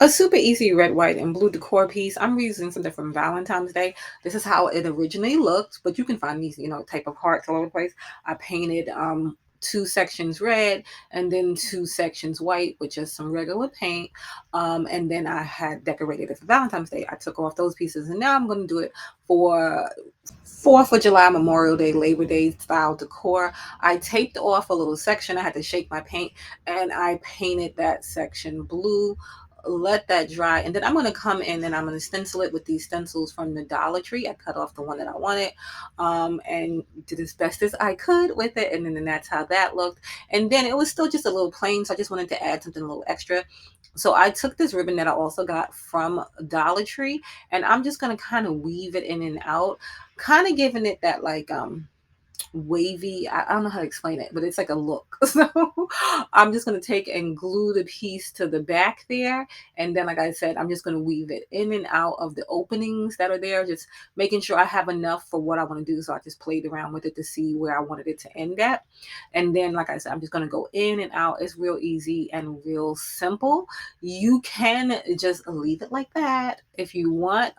A super easy red, white, and blue decor piece. I'm using something from Valentine's Day. This is how it originally looked, but you can find these, type of hearts all over the place. I painted two sections red and then two sections white with just some regular paint. And then I had decorated it for Valentine's Day. I took off those pieces and now I'm going to do it for 4th of July, Memorial Day, Labor Day style decor. I taped off a little section. I had to shake my paint and I painted that section blue. Let that dry, and then I'm going to come in and I'm going to stencil it with these stencils from the Dollar Tree. I cut off the one that I wanted, and did as best as I could with it, and then that's how that looked. And then it was still just a little plain, so I just wanted to add something a little extra. So I took this ribbon that I also got from Dollar Tree, and I'm just going to kind of weave it in and out, kind of giving it that like wavy. I don't know how to explain it, but it's like a look. So I'm just going to take and glue the piece to the back there. And then, like I said, I'm just going to weave it in and out of the openings that are there, just making sure I have enough for what I want to do. So I just played around with it to see where I wanted it to end at. And then, like I said, I'm just going to go in and out. It's real easy and real simple. You can just leave it like that if you want.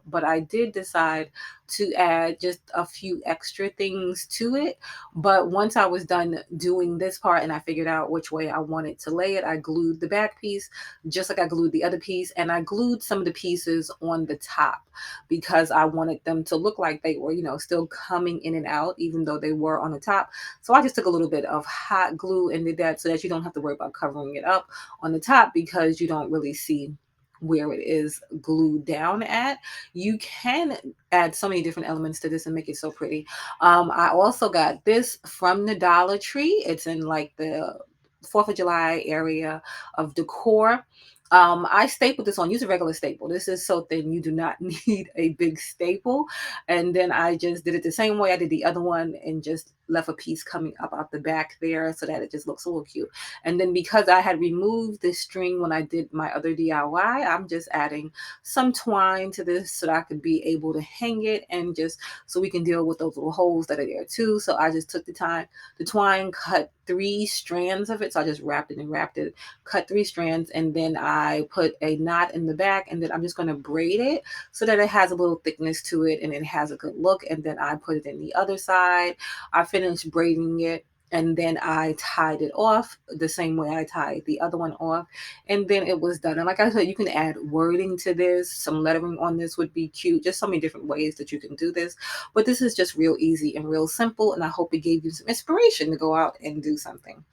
But I did decide to add just a few extra things to it. But once I was done doing this part and I figured out which way I wanted to lay it, I glued the back piece just like I glued the other piece, and I glued some of the pieces on the top because I wanted them to look like they were, still coming in and out, even though they were on the top. So I just took a little bit of hot glue and did that so that you don't have to worry about covering it up on the top because you don't really see where it is glued down at. You can add so many different elements to this and make it so pretty. I also got this from the Dollar Tree. It's in like the 4th of July area of decor. I stapled this on. Use a regular staple. This is so thin you do not need a big staple. And then I just did it the same way I did the other one and just left a piece coming up out the back there so that it just looks a little cute. And then because I had removed the string when I did my other DIY, I'm just adding some twine to this so that I could be able to hang it and just so we can deal with those little holes that are there too. So I just took the twine, cut 3 strands of it. So I just wrapped it and wrapped it, cut 3 strands, and then I put a knot in the back, and then I'm just going to braid it so that it has a little thickness to it and it has a good look. And then I put it in the other side. I finished braiding it. And then I tied it off the same way I tied the other one off. And then it was done. And like I said, you can add wording to this. Some lettering on this would be cute. Just so many different ways that you can do this. But this is just real easy and real simple. And I hope it gave you some inspiration to go out and do something.